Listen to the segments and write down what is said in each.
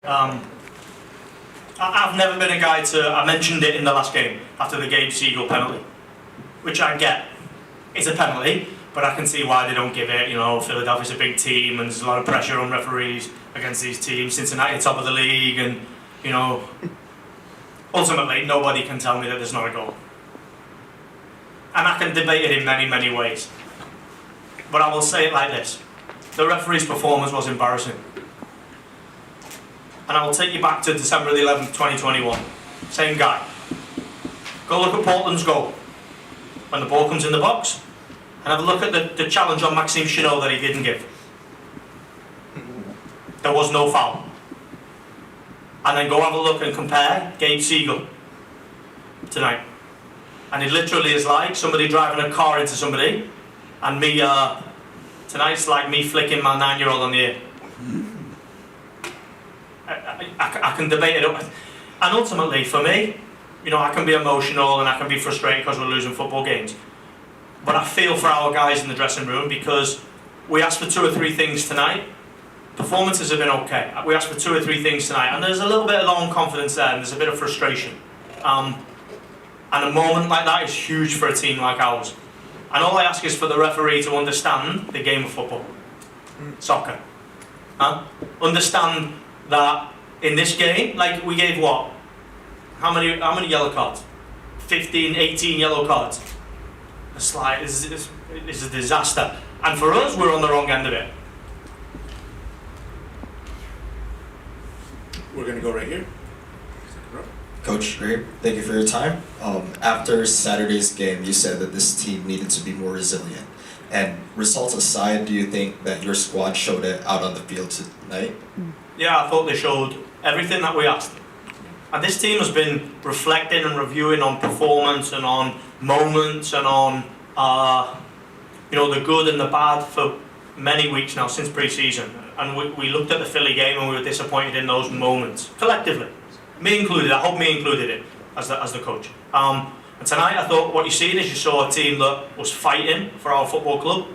I've never been a guy I mentioned it in the last game after the Gabe Siegel penalty, which I get. It's a penalty, but I can see why they don't give it. You know, Philadelphia's a big team and there's a lot of pressure on referees against these teams. Cincinnati top of the league, and you know, ultimately nobody can tell me that there's not a goal. And I can debate it in many, many ways. But I will say it like this. The referee's performance was embarrassing. And I will take you back to December the 11th, 2021. Same guy. Go look at Portland's goal. When the ball comes in the box, and have a look at the challenge on Maxime Chenot that he didn't give. There was no foul. And then go have a look and compare Gabe Siegel tonight. And it literally is like somebody driving a car into somebody, and me, tonight's like me flicking my 9-year-old on the ear. I can debate it up. And ultimately, for me, you know, I can be emotional and I can be frustrated because we're losing football games. But I feel for our guys in the dressing room because we asked for 2 or 3 things tonight. Performances have been okay. We asked for 2 or 3 things tonight, and there's a little bit of low confidence there, and there's a bit of frustration. And a moment like that is huge for a team like ours. And all I ask is for the referee to understand the game of football, soccer. Understand that in this game, like we gave what? How many yellow cards? 15, 18 yellow cards. It's like, it's a disaster. And for us, we're on the wrong end of it. We're going to go right here. Coach, great. Thank you for your time. After Saturday's game, you said that this team needed to be more resilient. And results aside, do you think that your squad showed it out on the field tonight? Yeah, I thought they showed everything that we asked. And this team has been reflecting and reviewing on performance and on moments and on you know, the good and the bad for many weeks now since pre-season. And we looked at the Philly game and we were disappointed in those moments collectively. Me included. I hope me included it as the coach. And tonight I thought what you seen is you saw a team that was fighting for our football club,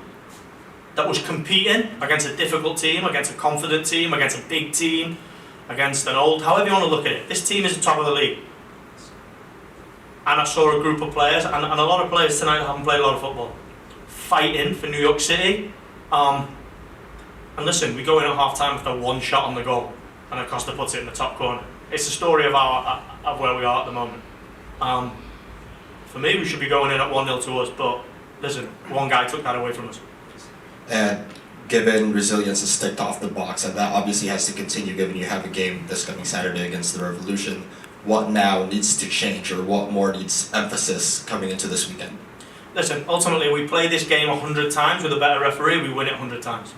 that was competing against a difficult team, against a confident team, against a big team, against an old, however you want to look at it. This team is the top of the league. And I saw a group of players, and a lot of players tonight that haven't played a lot of football, fighting for New York City. And listen, we go in at half-time with 1 shot on the goal, and Acosta puts it in the top corner. It's the story of where we are at the moment. For me, we should be going in at 1-0 to us, but listen, one guy took that away from us. And given resilience is ticked off the box, and that obviously has to continue given you have a game this coming Saturday against the Revolution, what now needs to change, or what more needs emphasis coming into this weekend? Listen, ultimately we play this game 100 times with a better referee, we win it 100 times.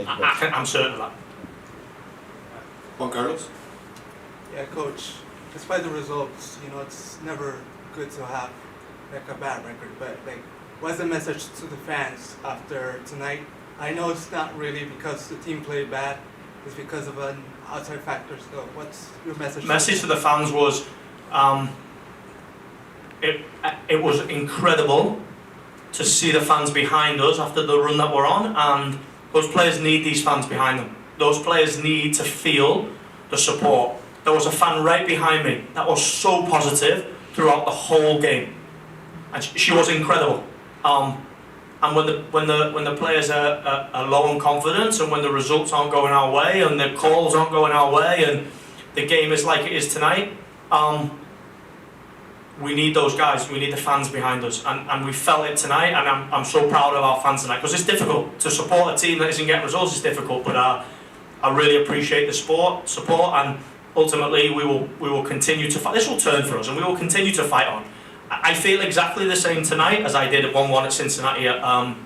I'm certain of that. Juan Carlos? Yeah, Coach, despite the results, you know, it's never good to have like a bad record, but like, what's the message to the fans after tonight? I know it's not really because the team played bad, it's because of an outside factor, so what's your message? Message to the fans was, it was incredible to see the fans behind us after the run that we're on, and those players need these fans behind them. Those players need to feel the support. There was a fan right behind me that was so positive throughout the whole game, and she was incredible. And when the players are low on confidence, and when the results aren't going our way, and the calls aren't going our way, and the game is like it is tonight, we need those guys. We need the fans behind us, and we felt it tonight. And I'm so proud of our fans tonight, because it's difficult to support a team that isn't getting results. It's difficult, but I really appreciate the support, and ultimately we will continue to fight. This will turn for us, and we will continue to fight on. I feel exactly the same tonight as I did at 1-1 at Cincinnati at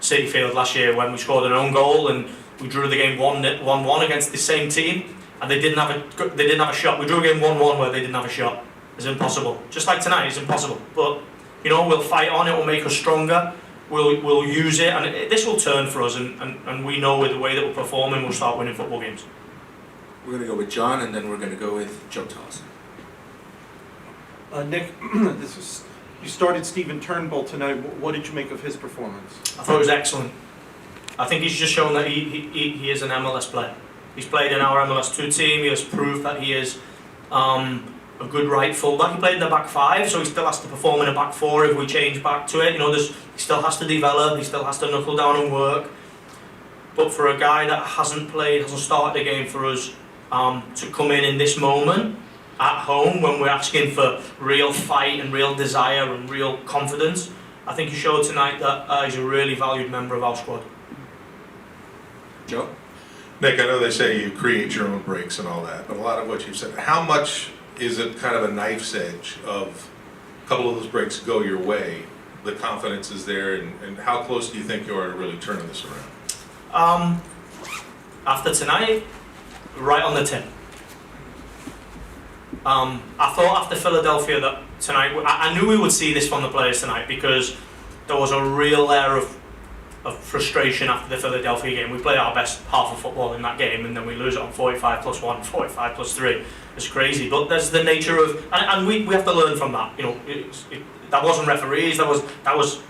City Field last year, when we scored an own goal and we drew the game 1-1 against the same team, and they didn't have a shot. We drew a game 1-1 where they didn't have a shot. It's impossible. Just like tonight, it's impossible. But you know, we'll fight on. It will make us stronger. We'll use it, and this will turn for us. And we know with the way that we're performing, we'll start winning football games. We're going to go with John, and then we're going to go with Joe Toss. Nick, you started Stephen Turnbull tonight. What did you make of his performance? I thought it was excellent. I think he's just shown that he is an MLS player. He's played in our MLS2 team. He has proved that he is a good right fullback. He played in the back five, so he still has to perform in a back four if we change back to it. You know, he still has to develop. He still has to knuckle down and work. But for a guy that hasn't started a game for us, to come in this moment at home when we're asking for real fight and real desire and real confidence, I think he showed tonight that he's a really valued member of our squad. Joe? Nick, I know they say you create your own breaks and all that, but a lot of what you've said, how much is it kind of a knife's edge of a couple of those breaks go your way, the confidence is there, and how close do you think you are to really turning this around? After tonight, right on the tip. I thought after Philadelphia that tonight, I knew we would see this from the players tonight because there was a real air of frustration after the Philadelphia game. We played our best half of football in that game and then we lose it on 45 plus 1, 45 plus 3. It's crazy, but there's the nature of, and we have to learn from that. You know, that wasn't referees, that was,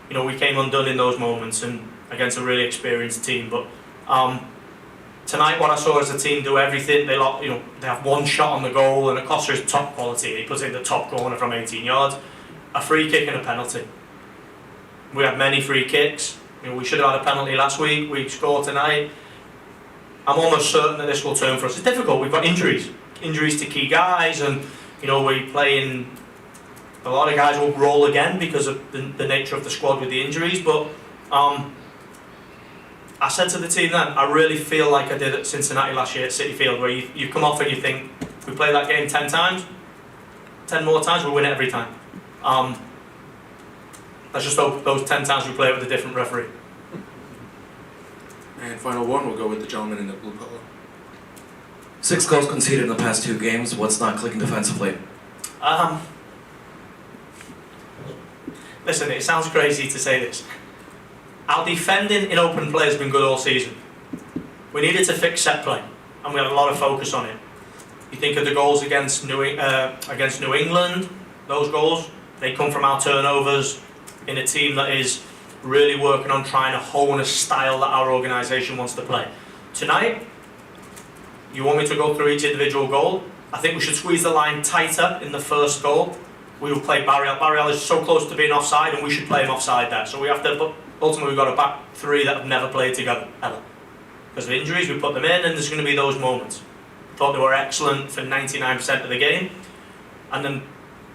you know, we came undone in those moments and against a really experienced team. But tonight, what I saw as a team do everything. They have one shot on the goal, and Acosta is top quality. He puts in the top corner from 18 yards, a free kick and a penalty. We had many free kicks. You know, we should have had a penalty last week. We scored tonight. I'm almost certain that this will turn for us. It's difficult. We've got injuries to key guys, and you know we play in. A lot of guys will roll again because of the nature of the squad with the injuries, but. I said to the team then, I really feel like I did at Cincinnati last year at Citi Field, where you come off and you think, if we play that game 10 times, 10 more times, we'll win it every time. Let's just hope those 10 times we play it with a different referee. And final one, we'll go with the gentleman in the blue polo. 6 goals conceded in the past 2 games. What's not clicking defensively? Listen, it sounds crazy to say this. Our defending in open play has been good all season. We needed to fix set play, and we had a lot of focus on it. You think of the goals against New England, those goals, they come from our turnovers in a team that is really working on trying to hone a style that our organisation wants to play. Tonight, you want me to go through each individual goal? I think we should squeeze the line tighter in the first goal. We will play Barrial. Barrial is so close to being offside, and we should play him offside there. So we have to. Ultimately, we've got a back three that have never played together, ever. Because of injuries, we put them in, and there's going to be those moments. Thought they were excellent for 99% of the game. And then,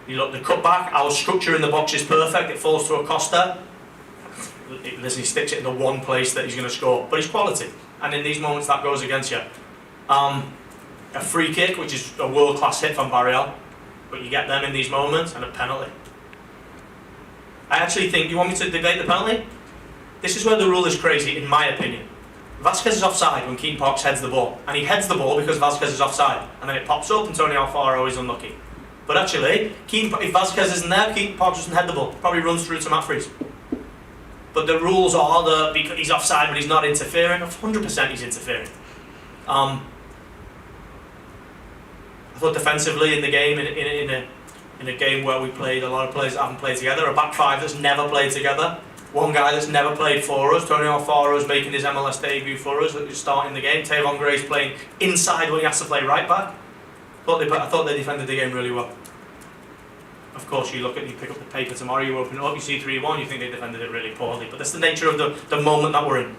you look, the cutback, our structure in the box is perfect. It falls to Acosta. Listen, he sticks it in the one place that he's going to score. But it's quality. And in these moments, that goes against you. A free kick, which is a world-class hit from Barrial. But you get them in these moments, and a penalty. I actually think, you want me to debate the penalty? This is where the rule is crazy, in my opinion. Vasquez is offside when Keaton Parks heads the ball. And he heads the ball because Vasquez is offside. And then it pops up and Tony Alfaro is unlucky. But actually, if Vasquez isn't there, Keaton Parks doesn't head the ball. Probably runs through to Matt Freese. But the rules are that because he's offside but he's not interfering, 100% he's interfering. I thought defensively in the game, in a game where we played a lot of players that haven't played together, a back five that's never played together, one guy that's never played for us, Tony Alfaro is making his MLS debut for us, starting the game, Tavon Gray's playing inside when he has to play right back. I thought they defended the game really well. Of course, you pick up the paper tomorrow, you open it up, you see 3-1, you think they defended it really poorly, but that's the nature of the moment that we're in.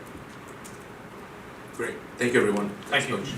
Great. Thank you, everyone. Thank you. Coach.